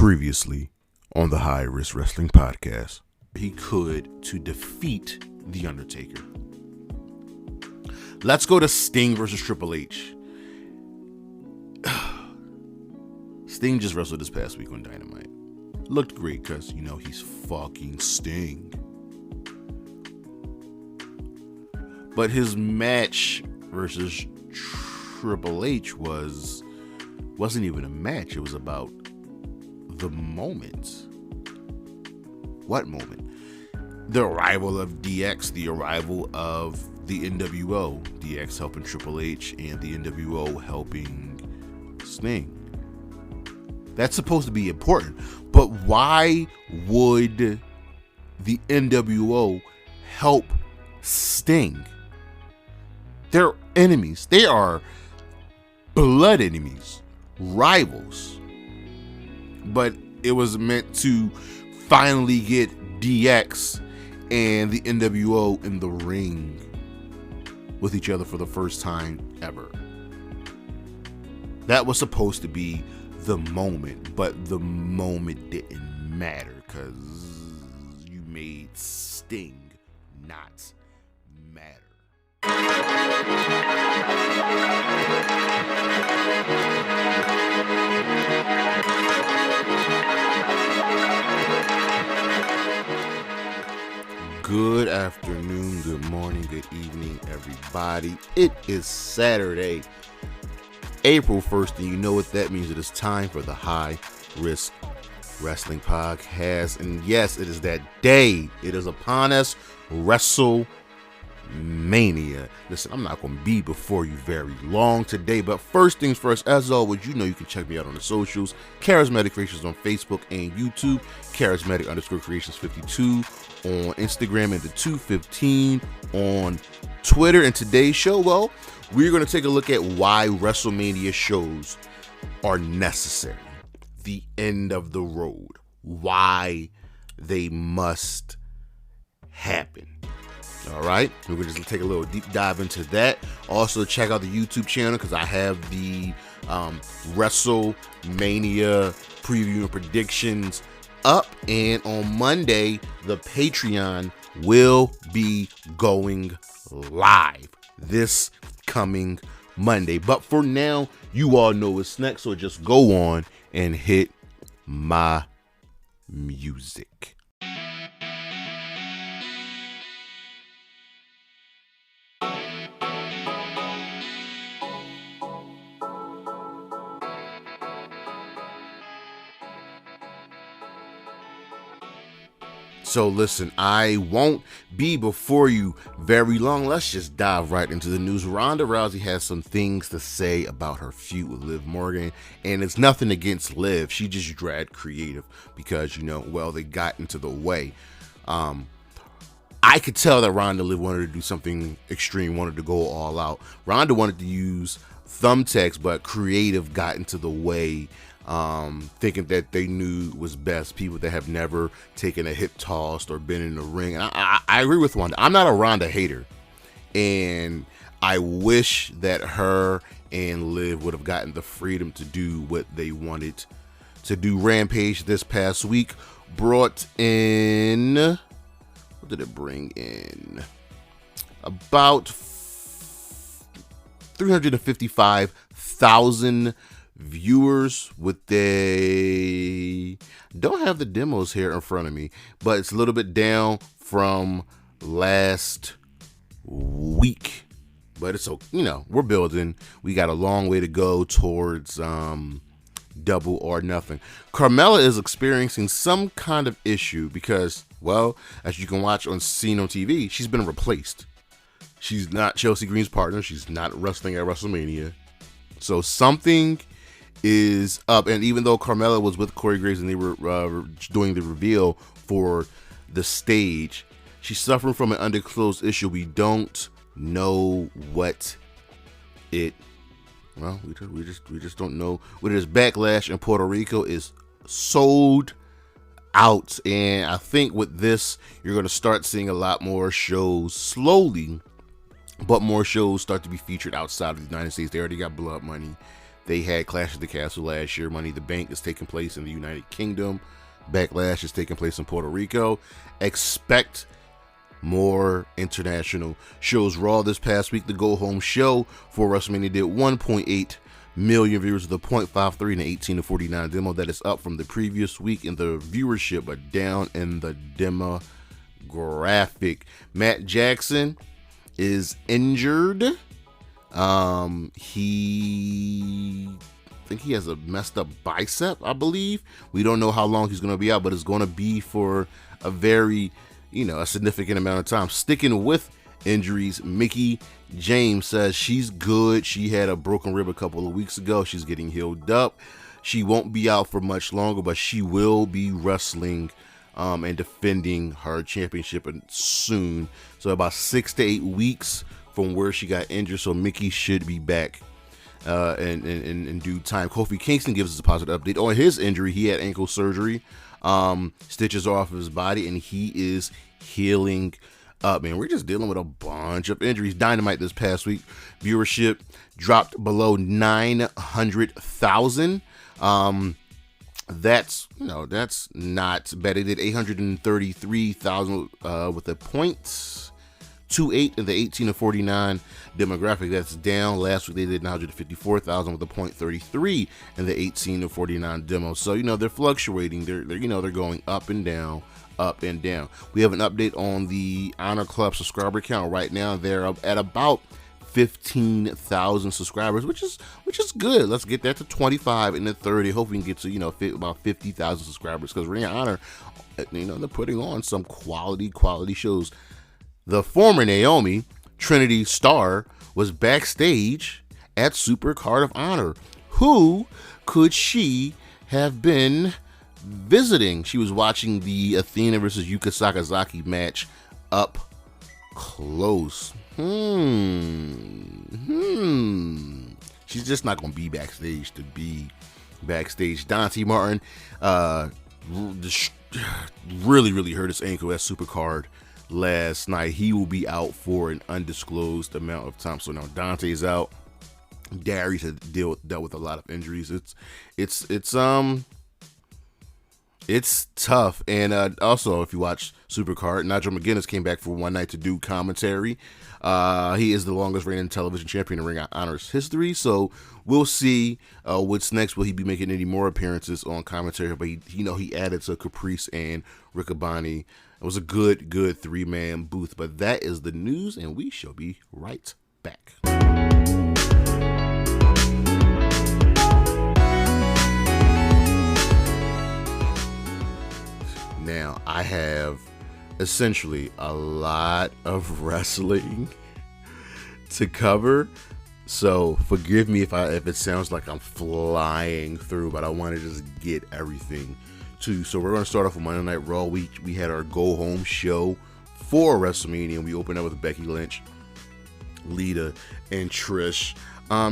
Previously on the High Risk Wrestling Podcast, he could to defeat The Undertaker. Let's go to Sting versus Triple H. Sting just wrestled this past week on Dynamite. Looked great because, he's fucking Sting. But his match versus Triple H wasn't even a match. It was about the moment. What moment? The arrival of DX, the arrival of the NWO. DX helping Triple H and the NWO helping Sting. That's supposed to be important. But why would the NWO help Sting? They're enemies. They are blood enemies, rivals. But it was meant to finally get DX and the NWO in the ring with each other for the first time ever. That was supposed to be the moment, but the moment didn't matter because you made Sting not matter. Good afternoon, good morning, good evening, everybody. It is Saturday, April 1st, and you know what that means. It is time for the High Risk Wrestling Podcast. And yes, it is that day. It is upon us, Wrestlemania. Listen, I'm not going to be before you very long today, but first things first, as always, you can check me out on the socials. Charismatic Creations on Facebook and YouTube. Charismatic_Creations52 on Instagram and the 215 on Twitter. And today's show, well, we're going to take a look at why Wrestlemania shows are necessary. The end of the road. Why they must happen. All right, we're going to just take a little deep dive into that. Also, check out the YouTube channel because I have the WrestleMania preview and predictions up. And on Monday, the Patreon will be going live this coming Monday. But for now, you all know what's next, so just go on and hit my music. So listen, I won't be before you very long. Let's just dive right into the news. Ronda Rousey has some things to say about her feud with Liv Morgan, and it's nothing against Liv. She just dragged creative because, they got into the way. I could tell that Ronda Liv wanted to do something extreme, wanted to go all out. Ronda wanted to use thumbtacks, but creative got into the way. Thinking that they knew was best, people that have never taken a hip tossed or been in the ring. And I agree with Ronda. I'm not a Ronda hater, and I wish that her and Liv would have gotten the freedom to do what they wanted to do. Rampage this past week brought in, what did it bring in? About 355,000 viewers. With they don't have the demos here in front of me, but it's a little bit down from last week, but it's we're building. We got a long way to go towards double or nothing. Carmella is experiencing some kind of issue because, well, as you can watch on TV, she's been replaced. She's not Chelsea Green's partner. She's not wrestling at WrestleMania, so something is up. And even though Carmella was with Corey Graves and they were doing the reveal for the stage, she's suffering from an undisclosed issue. We don't know what it. Well, we just don't know what it is. Backlash in Puerto Rico is sold out, and I think with this, you're going to start seeing a lot more shows slowly, but more shows start to be featured outside of the United States. They already got Blood Money. They had Clash at the Castle last year. Money in the Bank is taking place in the United Kingdom. Backlash is taking place in Puerto Rico. Expect more international shows. Raw this past week, the go home show for WrestleMania, did 1.8 million viewers with a 0.53 and an 18 to 49 demo. That is up from the previous week in the viewership, but down in the demographic. Matt Jackson is injured. I think he has a messed up bicep, I believe. We don't know how long he's going to be out, but it's going to be for a very, a significant amount of time. Sticking with injuries, Mickie James says she's good. She had a broken rib a couple of weeks ago. She's getting healed up. She won't be out for much longer, but she will be wrestling and defending her championship soon. So about 6 to 8 weeks from where she got injured. So Mickie should be back in due time. Kofi Kingston gives us a positive update on his injury. He had ankle surgery. Stitches are off of his body, and he is healing up. Man, we're just dealing with a bunch of injuries. Dynamite this past week, viewership dropped below 900,000. That's not bad. It did 833,000 with a 0.28 in the 18 to 49 demographic. That's down. Last week they did 954,000 with a 0.33 in the 18 to 49 demo. So they're fluctuating. They're going up and down. Up and down. We have an update on the Honor Club subscriber count. Right now they're up at about 15,000 subscribers, which is good. Let's get that to 25 and then 30. Hope we can get to about 50,000 subscribers, because Ring of Honor, they're putting on some quality shows. The former Naomi, Trinity Starr, was backstage at Supercard of Honor. Who could she have been visiting? She was watching the Athena versus Yuka Sakazaki match up close. She's just not going to be backstage to be backstage. Dante Martin really hurt his ankle at Supercard last night. He will be out for an undisclosed amount of time. So now Dante's out. Darius has dealt with a lot of injuries. It's tough. And also, if you watch Supercard, Nigel McGuinness came back for one night to do commentary. He is the longest reigning television champion in Ring of Honor's history. So we'll see what's next. Will he be making any more appearances on commentary? But he added to Caprice and Riccaboni. It was a good 3-man booth. But that is the news, and we shall be right back. Now, I have essentially a lot of wrestling to cover, so forgive me if it sounds like I'm flying through, but I want to just get everything to you. So we're going to start off with Monday Night Raw. We had our go home show for WrestleMania, and we opened up with Becky Lynch, Lita, and Trish.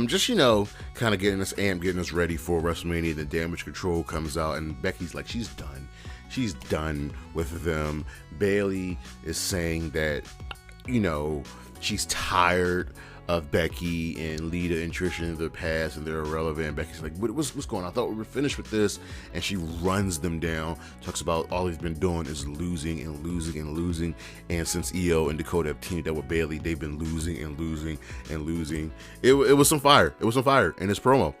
Just kind of getting us amped, getting us ready for WrestleMania. The Damage Control comes out, and Becky's like, she's done. She's done with them. Bayley is saying that, she's tired of Becky and Lita and Trish in their past, and they're irrelevant. Becky's like, what's going on? I thought we were finished with this. And she runs them down, talks about all he's been doing is losing and losing and losing. And since IYO and Dakota have teamed up with Bayley, they've been losing and losing and losing. It was some fire. It was some fire in this promo.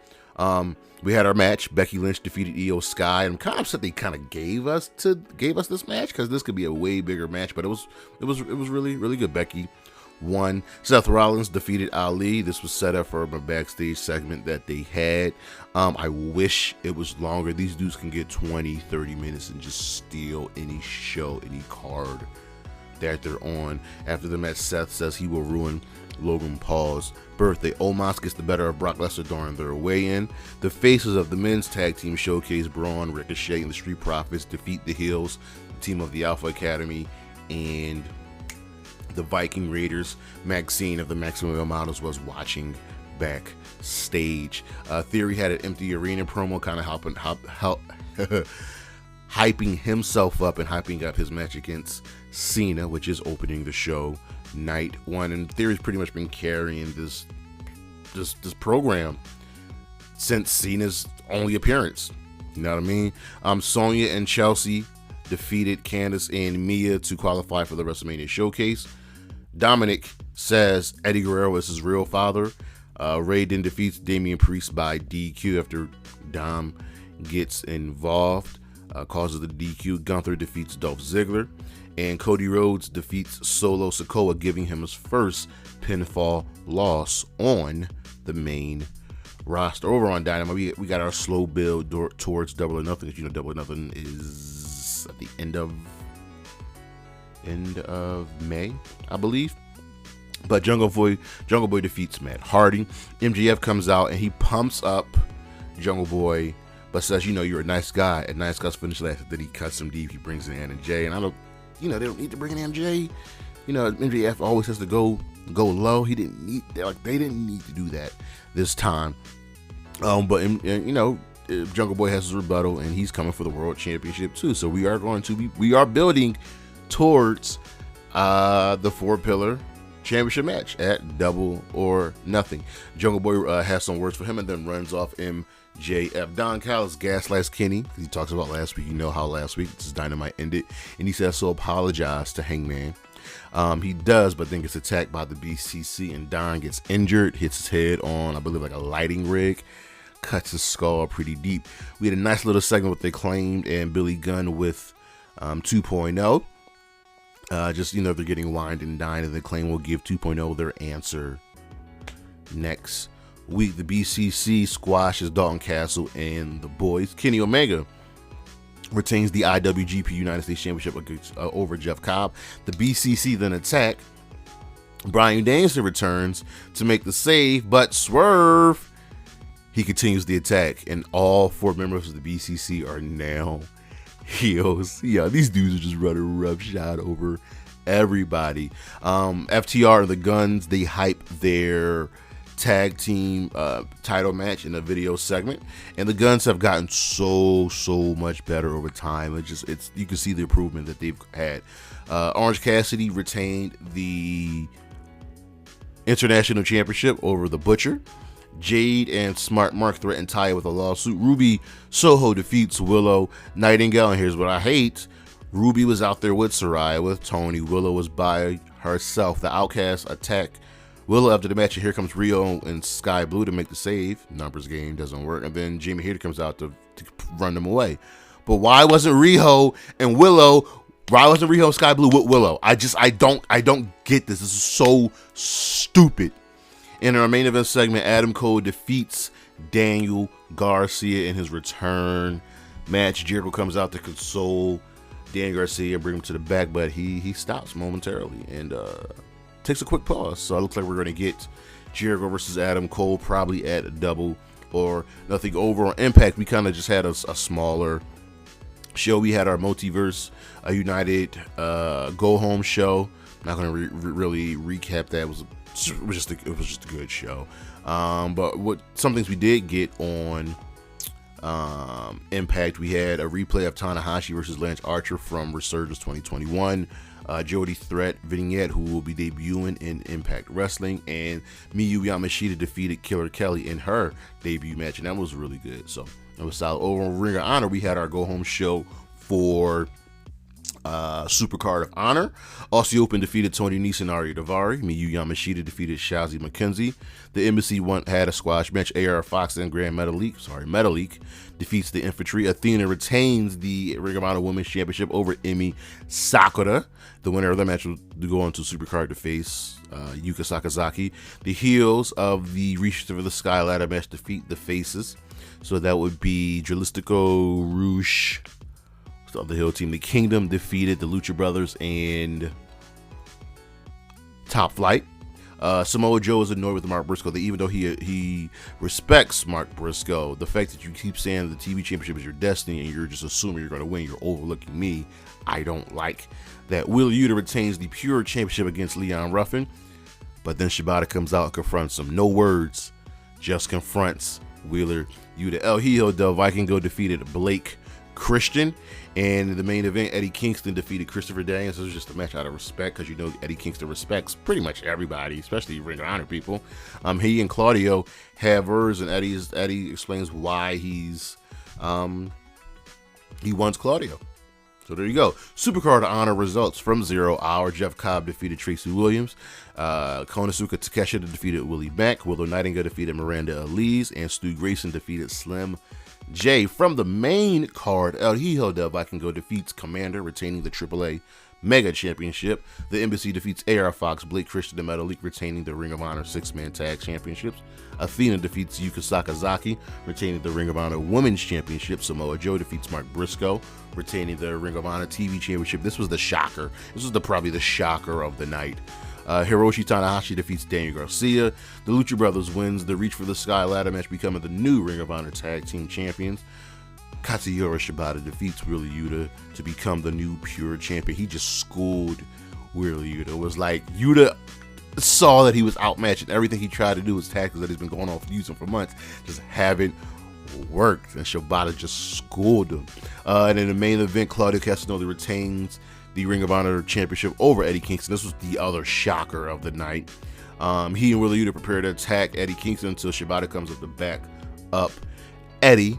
We had our match. Becky Lynch defeated IYO SKY. I'm kind of upset they kind of gave us this match, because this could be a way bigger match, but it was really good. Becky won. Seth Rollins defeated Ali. This was set up for a backstage segment that they had. I wish it was longer. These dudes can get 20-30 minutes and just steal any show, any card that they're on. After the match, Seth says he will ruin Logan Paul's birthday. Omos gets the better of Brock Lesnar during their weigh-in. The faces of the men's tag team showcase. Braun, Ricochet, and the Street Profits defeat the Heels, the team of the Alpha Academy, and the Viking Raiders. Maxine of the Maximum Models was watching backstage. Theory had an empty arena promo, kind of hyping himself up and hyping up his match against Cena, which is opening the show night one. And Theory's pretty much been carrying this program since Cena's only appearance. You know what I mean? Sonya and Chelsea defeated Candice and Mia to qualify for the WrestleMania Showcase. Dominic says Eddie Guerrero is his real father. Ray then defeats Damian Priest by DQ after Dom gets involved, causes the DQ. Gunther defeats Dolph Ziggler, and Cody Rhodes defeats Solo Sikoa, giving him his first pinfall loss on the main roster. Over on Dynamite, we got our slow build towards Double or Nothing. As you know, Double or Nothing is at the end of May, I believe. But Jungle Boy defeats Matt Hardy. MJF comes out and he pumps up Jungle Boy, but says, you know, you're a nice guy. And nice guys finish last. Then he cuts him deep. He brings in Anna Jay, and I don't, you know, they don't need to bring in Anna Jay. You know, MJF always has to go low. They didn't need to do that this time. But you know, Jungle Boy has his rebuttal, and he's coming for the World Championship too. So we are building towards the 4-pillar championship match at Double or Nothing. Jungle Boy has some words for him and then runs off MJF. Don Callis gaslights Kenny. He talks about last week. You know how last week this Dynamite ended, and he says so apologize to Hangman. He does, but then gets attacked by the BCC, and Don gets injured, hits his head on, I believe, like a lighting rig, cuts his skull pretty deep. We had a nice little segment with Acclaimed and Billy Gunn with 2.0. Just, you know, they're getting wined and dined, and the Acclaim will give 2.0 their answer next week. The BCC squashes Dalton Castle and the boys. Kenny Omega retains the IWGP United States Championship over Jeff Cobb. The BCC then attack. Bryan Danielson returns to make the save, but Swerve, he continues the attack, and all 4 members of the BCC are now heels. Yeah, these dudes are just running roughshod over everybody. FTR and the Guns, they hype their tag team title match in a video segment, and the Guns have gotten so much better over time. It's you can see the improvement that they've had. Orange Cassidy retained the International Championship over the Butcher. Jade and Smart Mark threaten Taya with a lawsuit. Ruby Soho defeats Willow Nightingale, and here's what I hate. Ruby was out there with Saraya, with Tony. Willow was by herself. The Outcasts attack Willow after the match, and here comes Rio and Sky Blue to make the save. Numbers game doesn't work, and then Jamie Hayter comes out to run them away. But why wasn't Rio and Sky Blue with Willow? I don't get this. This is so stupid. In our main event segment, Adam Cole defeats Daniel Garcia in his return match. Jericho comes out to console Daniel Garcia, bring him to the back, but he stops momentarily and takes a quick pause. So it looks like we're going to get Jericho versus Adam Cole probably at Double or Nothing. Over on Impact, we kind of just had a smaller show. We had our Multiverse United Go Home show. I'm not going to really recap that. It was just a good show. But some things we did get on Impact, we had a replay of Tanahashi versus Lance Archer from Resurgence 2021. Jody Threat vignette, who will be debuting in Impact Wrestling, and Miyu Yamashita defeated Killer Kelly in her debut match, and that was really good. So it was solid. Over on Ring of Honor, we had our go home show for Supercard of Honor. Aussie Open defeated Tony Nese and Ari Daivari. Miyu Yamashita defeated Shazzy McKenzie. The Embassy had a squash match. AR Fox and Grand Metalik defeats the Infantry. Athena retains the Ring of Honor Women's Championship over Emi Sakura. The winner of the match will go on to Supercard to face Yuka Sakazaki. The heels of the Reach for the Sky ladder match defeat the faces. So that would be Dralistico, Rouge, of the Hill team. The Kingdom defeated the Lucha Brothers and Top Flight. Samoa Joe is annoyed with Mark Briscoe. Even though he respects Mark Briscoe, the fact that you keep saying the TV championship is your destiny and you're just assuming you're going to win, you're overlooking me. I don't like that. Wheeler Yuta retains the Pure Championship against Leon Ruffin, but then Shibata comes out and confronts him. No words, just confronts Wheeler Yuta. El Hijo del Vikingo defeated Blake Christian. And in the main event, Eddie Kingston defeated Christopher Daniels. It was just a match out of respect, because you know Eddie Kingston respects pretty much everybody, especially Ring of Honor people. He and Claudio have words, and Eddie explains why he wants Claudio. So there you go. Supercard Honor results from 0 Hour. Jeff Cobb defeated Tracy Williams. Konosuke Takeshita defeated Willie Mack. Willow Nightingale defeated Miranda Elise. And Stu Grayson defeated Slim J. From the main card, El Hijo del Vikingo defeats Kommander, retaining the AAA Mega Championship. The Embassy defeats AR Fox, Blake Christian, and Metalik, retaining the Ring of Honor 6-Man Tag Championships. Athena defeats Yuka Sakazaki, retaining the Ring of Honor Women's Championship. Samoa Joe defeats Mark Briscoe, retaining the Ring of Honor TV Championship. This was the shocker. This was probably the shocker of the night. Hiroshi Tanahashi defeats Daniel Garcia. The Lucha Brothers wins the Reach for the Sky ladder match, becoming the new Ring of Honor Tag Team Champions. Katsuyori Shibata defeats Wheeler Yuta to become the new Pure Champion. He just schooled Wheeler Yuta. It was like Yuta saw that he was outmatched, and everything he tried to do was tactics that he's been going off using for months just haven't worked, and Shibata just schooled him. And in the main event, Claudio Castagnoli retains the Ring of Honor Championship over Eddie Kingston. This was the other shocker of the night. He and Wheeler Yuta prepare to attack Eddie Kingston until Shibata comes up to back up Eddie.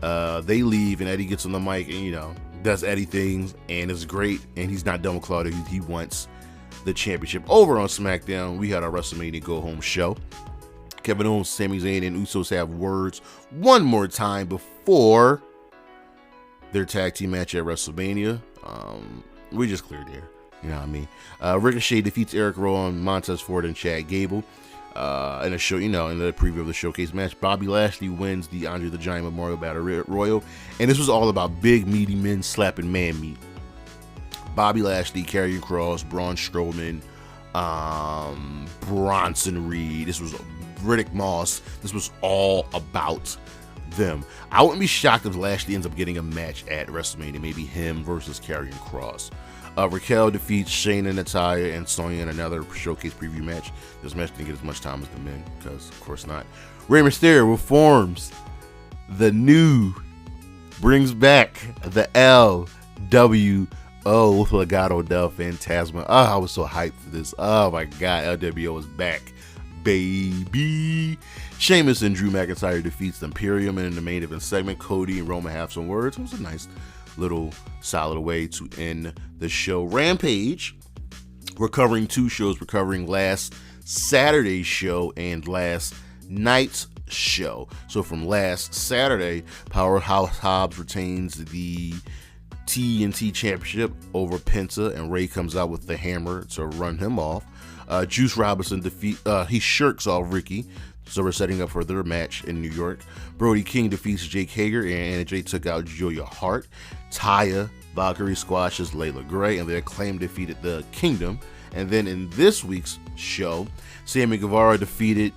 They leave, and Eddie gets on the mic and, does Eddie things, and it's great. And he's not done with Claudio. He wants the championship. Over on SmackDown, we had our WrestleMania Go Home show. Kevin Owens, Sami Zayn, and Usos have words one more time before their tag team match at WrestleMania. We just cleared air. You know what I mean? Ricochet defeats Eric Rowan, Montez Ford, and Chad Gable. In a show, in the preview of the showcase match, Bobby Lashley wins the Andre the Giant Memorial Battle Royal, and this was all about big meaty men slapping man meat. Bobby Lashley, Karrion Kross, Braun Strowman, Bronson Reed. This was Riddick Moss. This was all about them. I wouldn't be shocked if Lashley ends up getting a match at WrestleMania, maybe him versus Karrion Kross. Raquel defeats Shayna, Natalya, and Sonya in another showcase preview match. This match didn't get as much time as the men, because of course not. Rey Mysterio reforms brings back the LWO with Legado del Fantasma. Oh, I was so hyped for this. Oh my God, LWO is back, baby. Sheamus and Drew McIntyre defeats the Imperium, and in the main event segment, Cody and Roman have some words. It was a nice little solid way to end the show. Rampage, we're covering 2 shows. We're covering last Saturday's show and last night's show. So from last Saturday, Powerhouse Hobbs retains the TNT Championship over Penta, and Ray comes out with the hammer to run him off. Juice Robinson he shirks off Ricky, so we're setting up for their match in New York. Brody King defeats Jake Hager, and Anna Jay took out Julia Hart. Taya Valkyrie squashes Layla Gray, and the Acclaim defeated the Kingdom. And then in this week's show, Sammy Guevara defeated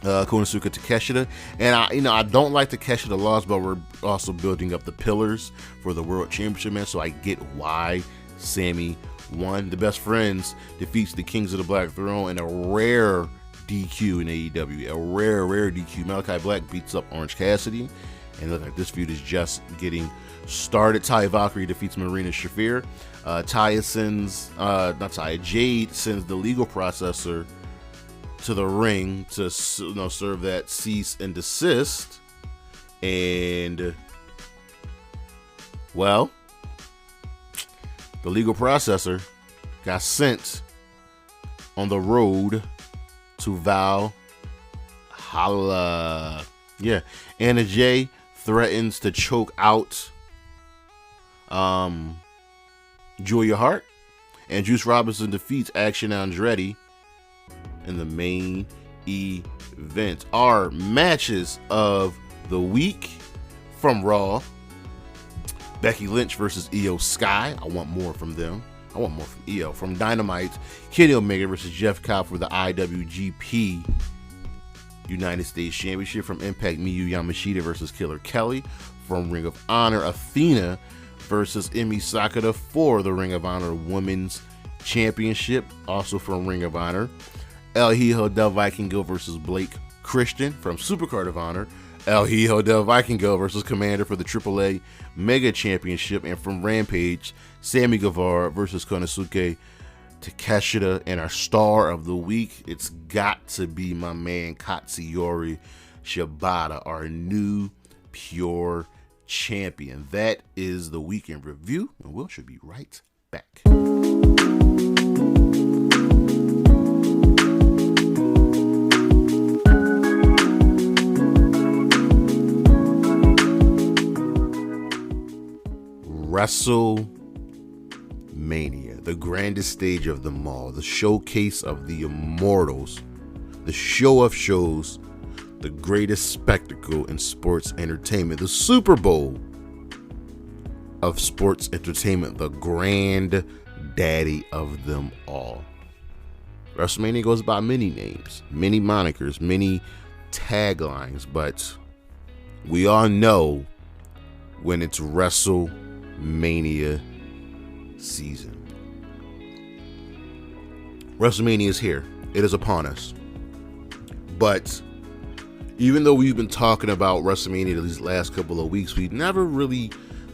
Konosuke Takeshita, and I don't like Takeshita loss, but we're also building up the pillars for the World Championship match, so I get why Sammy won. The Best Friends defeats the Kings of the Black Throne in a rare DQ in AEW, a rare DQ. Malachi Black beats up Orange Cassidy, and look like this feud is just getting started. Taya Valkyrie defeats Marina Shafir. Jade sends the legal processor to the ring to serve that cease and desist, and well, the legal processor got sent on the road to Valhalla. Yeah, Anna Jay threatens to choke out Julia Hart, and Juice Robinson defeats Action Andretti in the main event. Our matches of the week from Raw: Becky Lynch versus IYO SKY. I want more from them. I want more from IYO. From Dynamite, Kenny Omega versus Jeff Cobb for the IWGP United States Championship. From Impact, Miyu Yamashita versus Killer Kelly. From Ring of Honor, Athena versus Emi Sakura for the Ring of Honor Women's Championship. Also from Ring of Honor, El Hijo del Vikingo versus Blake Christian. From Supercard of Honor, El Hijo del Vikingo versus Kommander for the AAA Mega Championship. And from Rampage, Sammy Guevara versus Konosuke Takeshita. And our star of the week, it's got to be my man Katsuyori Shibata, our new pure champion. That is the weekend review, and we should be right back. Wrestlemania, the grandest stage of them all, the showcase of the immortals, the show of shows, the greatest spectacle in sports entertainment, the Super Bowl of sports entertainment, the granddaddy of them all. WrestleMania goes by many names, many monikers, many taglines, but we all know when it's WrestleMania season. WrestleMania is here. It is upon us. But even though we've been talking about WrestleMania these last couple of weeks, we've never really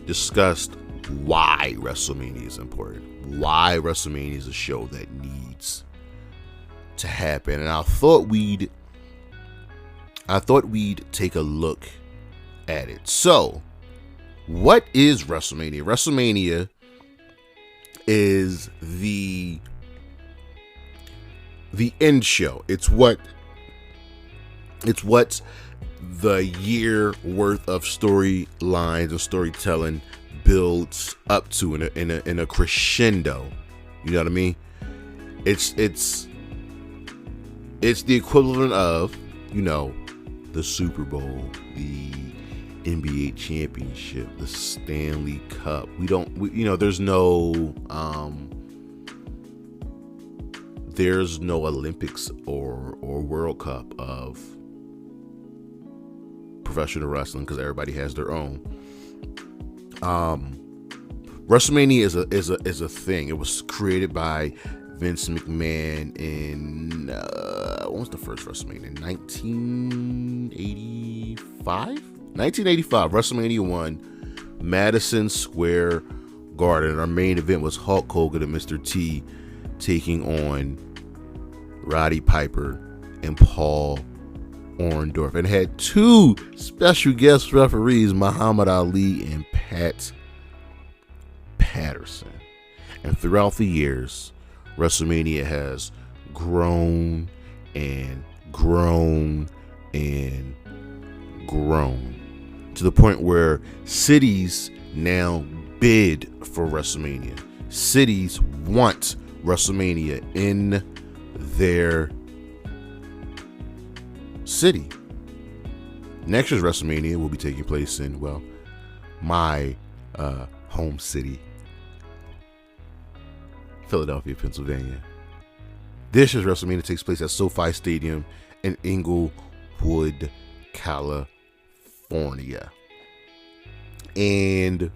discussed why WrestleMania is important. Why WrestleMania is a show that needs to happen. And I thought we'd take a look at it. So, what is WrestleMania? WrestleMania is the end show. It's what the year worth of storylines and storytelling builds up to in a crescendo. You know what I mean? It's the equivalent of, you know, the Super Bowl, the NBA championship, the Stanley Cup. There's no Olympics or World Cup of professional wrestling because everybody has their own. WrestleMania is a thing. It was created by Vince McMahon in when was the first WrestleMania? 1985. WrestleMania 1, Madison Square Garden. Our main event was Hulk Hogan and Mr. T taking on Roddy Piper and Paul Orndorff, and had two special guest referees, Muhammad Ali and Pat Patterson. And throughout the years, WrestleMania has grown and grown and grown to the point where cities now bid for WrestleMania. Cities want WrestleMania in their city. Next year's WrestleMania will be taking place in, well, my home city, Philadelphia, Pennsylvania. This year's WrestleMania takes place at SoFi Stadium in Inglewood, California. And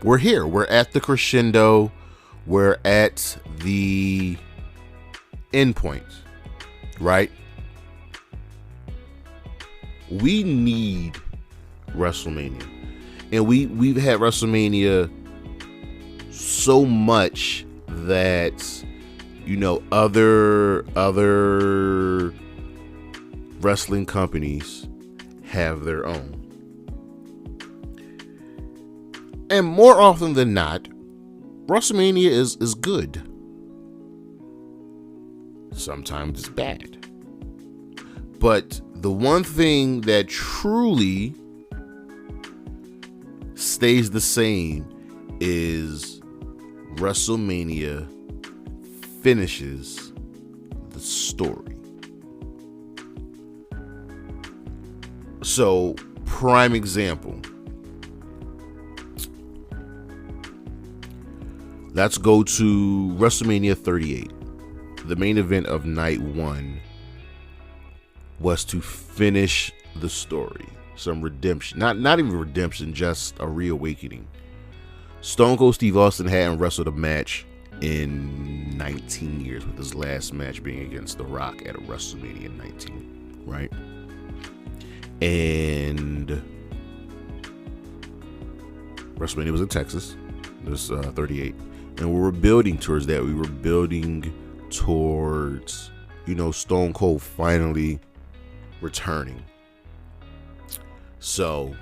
we're here. We're at the crescendo. We're at the end point, right? We need WrestleMania. And we've had WrestleMania so much that, you know, other wrestling companies have their own. And more often than not, WrestleMania is good. Sometimes it's bad. But the one thing that truly stays the same is WrestleMania finishes the story. So, prime example. Let's go to WrestleMania 38. The main event of night one was to finish the story. Some redemption. Not even redemption, just a reawakening. Stone Cold Steve Austin hadn't wrestled a match in 19 years, with his last match being against The Rock at WrestleMania 19. right? And WrestleMania was in Texas. It was 38. And we were building towards that. We were building towards, Stone Cold finally returning. So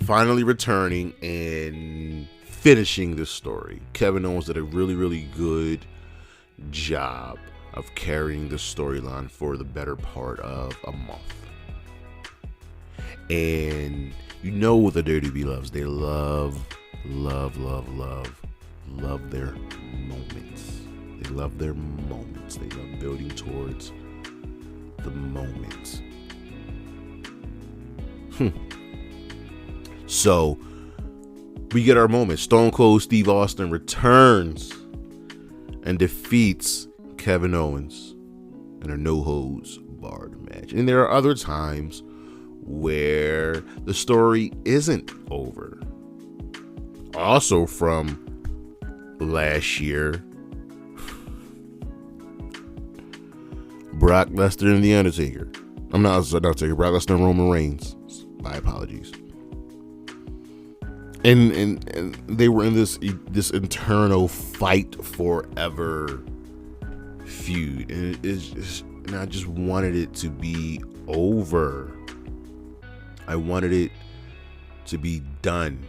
finally returning and finishing this story. Kevin Owens did a really, really good job of carrying the storyline for the better part of a month. And what the WWE loves. They love their moments. They love their moments. They love building towards the moments. So we get our moment. Stone Cold Steve Austin returns and defeats Kevin Owens in a no-holds-barred match. And there are other times where the story isn't over. Also from last year, Brock Lesnar and The Undertaker. I'm not Undertaker. Brock Lesnar and Roman Reigns. My apologies. And they were in this internal fight forever feud, and I just wanted it to be over. I wanted it to be done.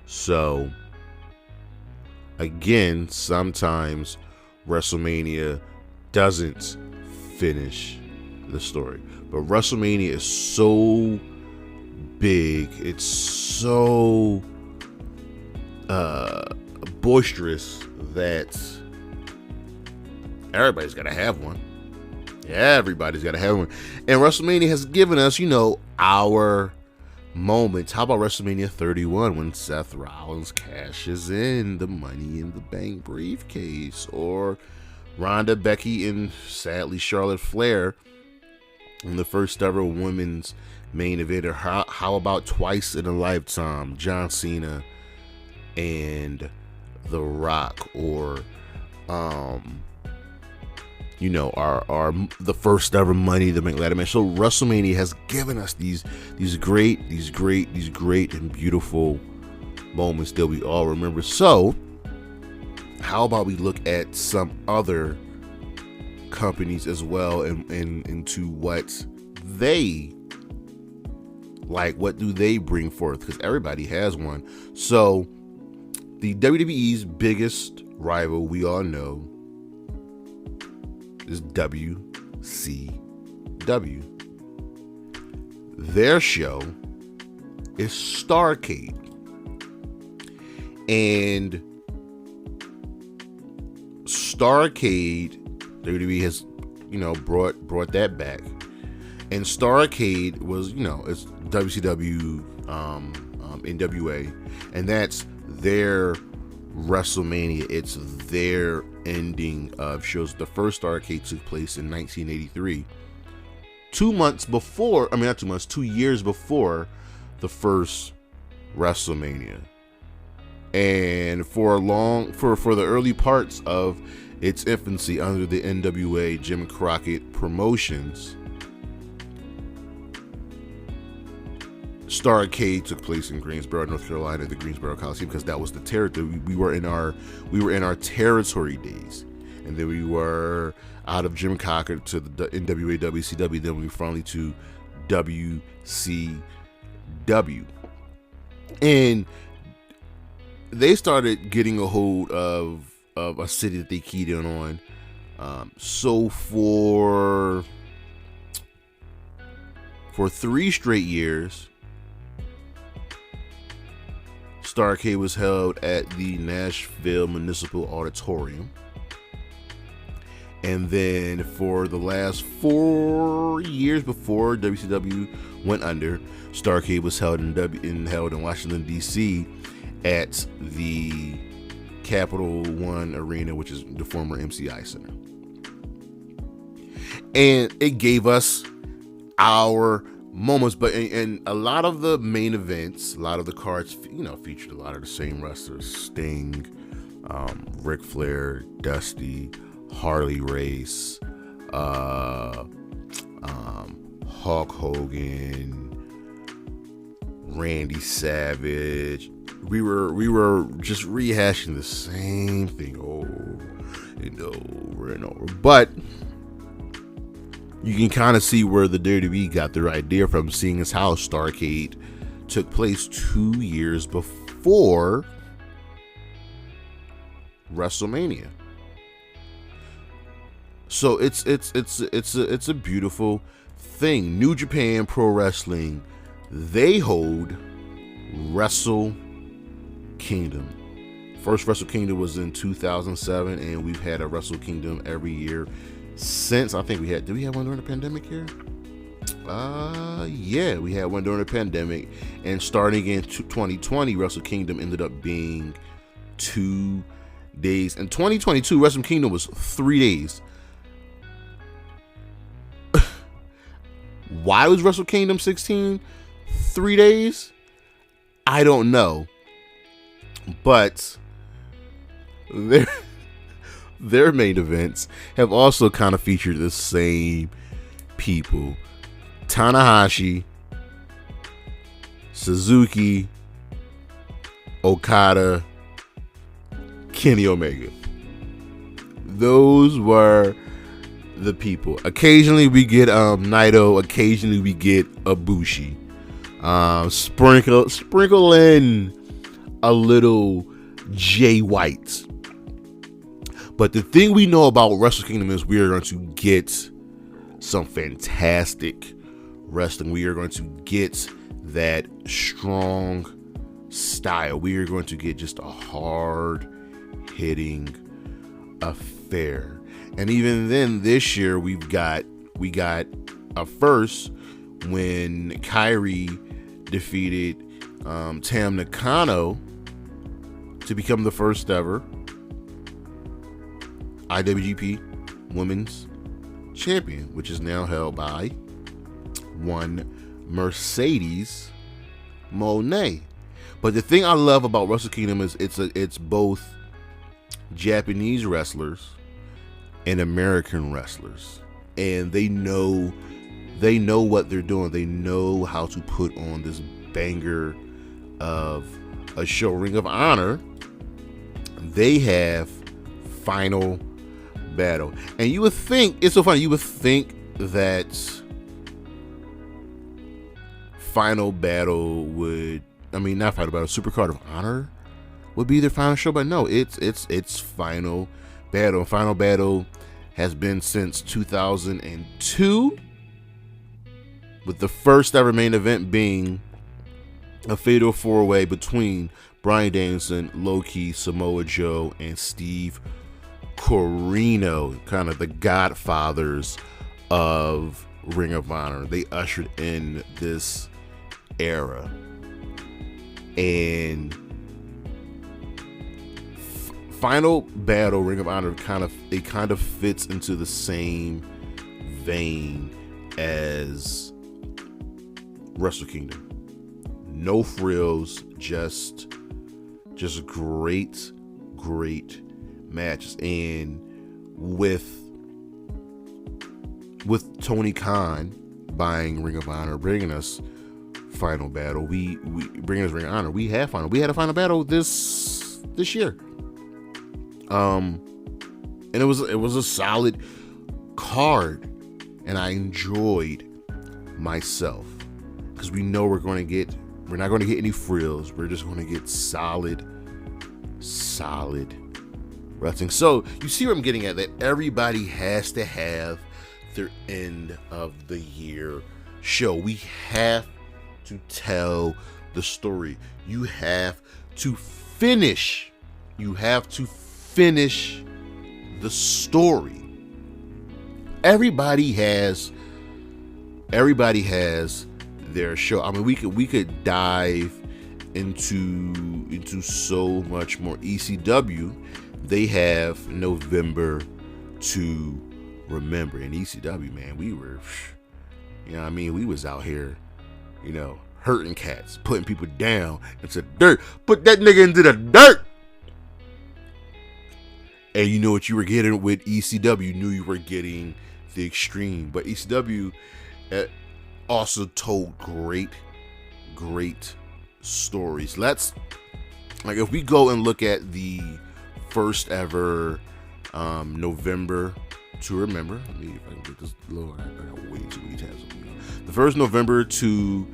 So again, sometimes WrestleMania doesn't finish the story, but WrestleMania is so big, it's so boisterous that everybody's got to have one. Everybody's got to have one. And WrestleMania has given us, our moments. How about WrestleMania 31 when Seth Rollins cashes in the Money in the Bank briefcase? Or Ronda, Becky, and sadly Charlotte Flair in the first ever women's main event? Or how about twice in a lifetime, John Cena and The Rock? Or the first ever Money in the Bank ladder match. So WrestleMania has given us these great and beautiful moments that we all remember. So how about we look at some other companies as well, and into what they like, what do they bring forth? Because everybody has one. So the WWE's biggest rival, we all know, is WCW. Their show is Starrcade, and Starrcade, WWE has brought that back. And Starrcade was it's WCW, NWA, and that's their WrestleMania. It's their ending of shows. The first Starrcade took place in 1983, 2 years before the first WrestleMania. And for the early parts of its infancy under the NWA Jim Crockett Promotions, Starrcade took place in Greensboro, North Carolina, the Greensboro Coliseum, because that was the territory. We were in our territory days, and then we were out of Jim Crockett to the NWA WCW. Then we finally to WCW, and they started getting a hold of a city that they keyed in on. So for 3 straight years, Starrcade was held at the Nashville Municipal Auditorium. And then for the last 4 years before WCW went under, Starrcade was held in Washington, D.C. at the Capital One Arena, which is the former MCI Center. And it gave us our moments, but and a lot of the main events, a lot of the cards, featured a lot of the same wrestlers: Sting, Ric Flair, Dusty, Harley Race, Hulk Hogan, Randy Savage. We were just rehashing the same thing over and over and over, but you can kind of see where the WWE got their idea from, seeing as how Starrcade took place 2 years before WrestleMania. So it's a beautiful thing. New Japan Pro Wrestling, they hold Wrestle Kingdom. First Wrestle Kingdom was in 2007, and we've had a Wrestle Kingdom every year since. I think did we have one during the pandemic here? Yeah, we had one during the pandemic, and starting in 2020, Wrestle Kingdom ended up being 2 days. In 2022, Wrestle Kingdom was 3 days. Why was Wrestle Kingdom 16 3 days? I don't know, but their main events have also kind of featured the same people: Tanahashi, Suzuki, Okada, Kenny Omega. Those were the people. Occasionally we get Naito, occasionally we get Ibushi. Sprinkle in a little Jay White. But the thing we know about Wrestle Kingdom is we are going to get some fantastic wrestling. We are going to get that strong style. We are going to get just a hard hitting affair. And even then, this year we got a first when Kyrie defeated Tam Nakano to become the first ever IWGP Women's Champion, which is now held by one Mercedes Moné. But the thing I love about Wrestle Kingdom is it's both Japanese wrestlers and American wrestlers, and they know what they're doing. They know how to put on this banger of a show. Ring of Honor, they have Final Battle, and you would think, it's so funny, you would think that Final Battle would, not Final Battle, Supercard of Honor would be their final show, but no, it's Final Battle. Final Battle has been since 2002, with the first ever main event being a fatal four-way between Bryan Danielson, Low-Ki, Samoa Joe, and Steve Corino, kind of the godfathers of Ring of Honor. They ushered in this era, and Final Battle, Ring of Honor, kind of fits into the same vein as Wrestle Kingdom. No frills, just great matches. And with Tony Khan buying Ring of Honor, bringing us Final Battle, we bringing us Ring of Honor. We had a Final Battle this year. And it was a solid card, and I enjoyed myself, because we know we're not going to get any frills. We're just going to get solid wrestling. So you see where I'm getting at, that everybody has to have their end of the year show. We have to tell the story. You have to finish the story. Everybody has their show. We could dive into so much more. ECW, they have November to Remember. And ECW, man, we were, we was out here hurting cats, putting people down into dirt. Put that nigga into the dirt. And you know what you were getting with ECW. You knew you were getting the Extreme. But ECW also told great stories. If we go and look at the first ever November to Remember. Let me, if I can get this lower. I got way too many tabs. The first November to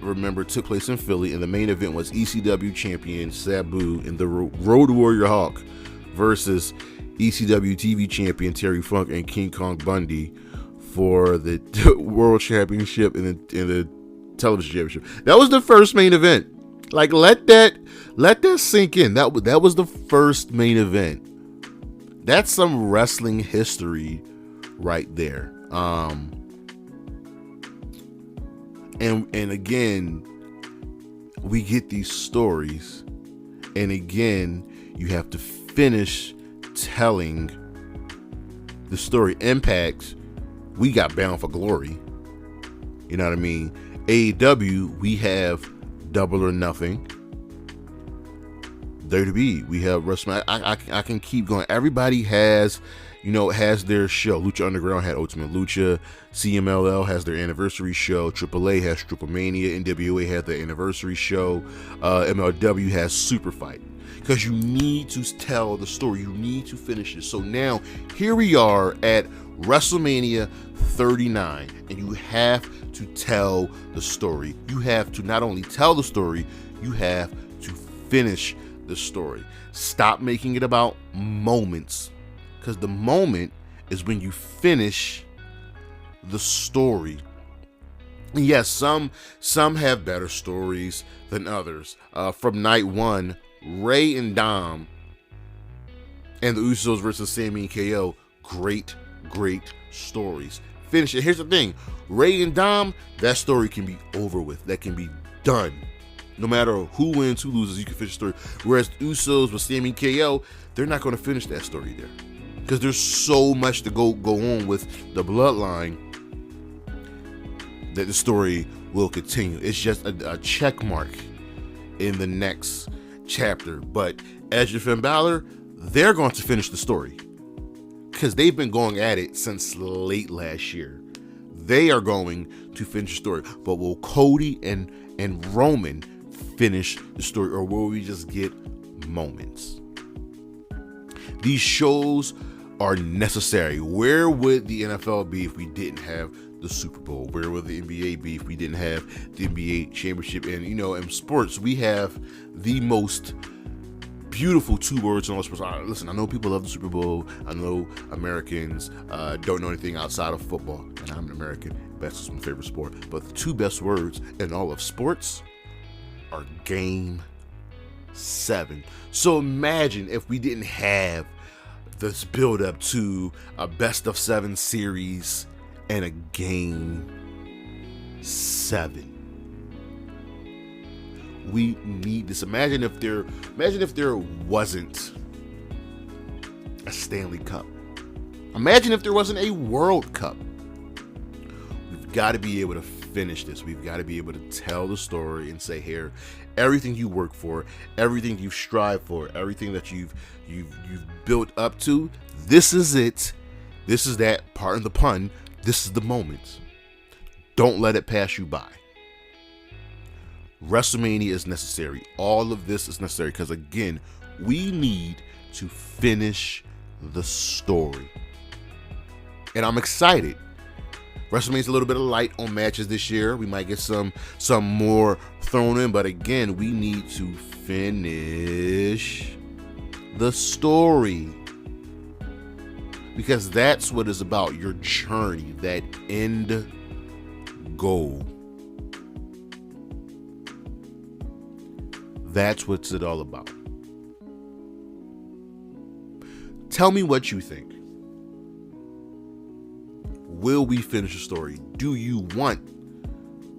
Remember took place in Philly, and the main event was ECW champion Sabu and the Road Warrior Hawk versus ECW TV champion Terry Funk and King Kong Bundy for the World Championship and the Television Championship. That was the first main event. Like, let that sink in. That was the first main event. That's some wrestling history right there. And again, we get these stories, and again, you have to finish telling the story. Impact, we got Bound for Glory. You know what I mean? AEW, we have Double or Nothing. WWE, we have Wrestlemania. I can keep going. Everybody has their show. Lucha Underground had Ultimate Lucha. CMLL has their anniversary show. AAA has Triple Mania. NWA had their anniversary show. MLW has Super Fight. Because you need to tell the story. You need to finish it. So now, here we are at WrestleMania 39. And you have to tell the story. You have to not only tell the story, you have to finish the story. Stop making it about moments. Because the moment is when you finish the story. And yes, some have better stories than others. From night one, Ray and Dom and the Usos versus Sami and KO, great stories. Finish it. Here's the thing. Ray and Dom, that story can be over with. That can be done. No matter who wins, who loses, you can finish the story. Whereas the Usos with Sami and KO, they're not going to finish that story there. Because there's so much to go on with the bloodline that the story will continue. It's just a check mark in the next chapter. But Edge and Finn Balor, they're going to finish the story. Because they've been going at it since late last year. They are going to finish the story. But will Cody and Roman finish the story? Or will we just get moments? These shows are necessary. Where would the NFL be if we didn't have the Super Bowl? Where would the NBA be if we didn't have the NBA championship? And in sports, we have the most beautiful two words in all sports. Listen, I know people love the Super Bowl. I know Americans don't know anything outside of football, and I'm an American. That's my favorite sport. But the two best words in all of sports are Game 7. So imagine if we didn't have this build up to a best of 7 series and a Game 7. We need this. Imagine if there wasn't a Stanley Cup. Imagine if there wasn't a World Cup. We've got to be able to finish this. We've got to be able to tell the story and say, here, everything you work for, everything you strive for, everything that you've built up to, this is it. This is that, pardon the pun, this is the moment. Don't let it pass you by. WrestleMania is necessary. All of this is necessary because, again, we need to finish the story. And I'm excited. WrestleMania's a little bit of light on matches this year. We might get some more thrown in, but again, we need to finish the story. Because that's what it's about, your journey, that end goal. That's what's it all about. Tell me what you think. Will we finish the story? Do you want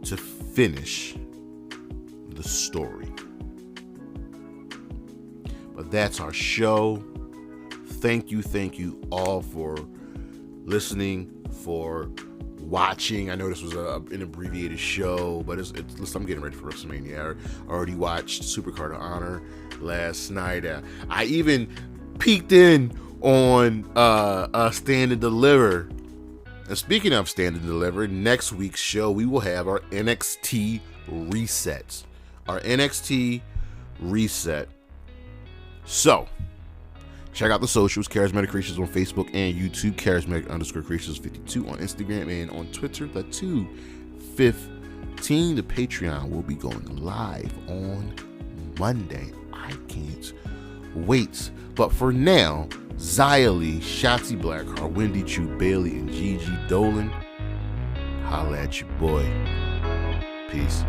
to finish the story? But that's our show. Thank you all for listening, for watching. I know this was an abbreviated show, but I'm getting ready for Wrestlemania. I already watched Supercard of Honor last night. I even peeked in on Stand and Deliver. And speaking of Stand and Deliver, next week's show we will have our NXT resets. Our NXT reset. So, check out the socials, Charismatic Creations on Facebook and YouTube, Charismatic_Creations52 on Instagram and on Twitter. The 2/15, the Patreon will be going live on Monday. I can't wait. But for now, Xia Li, Shotzi Blackheart, Wendy Chu Bailey, and Gigi Dolan, holla at your boy. Peace.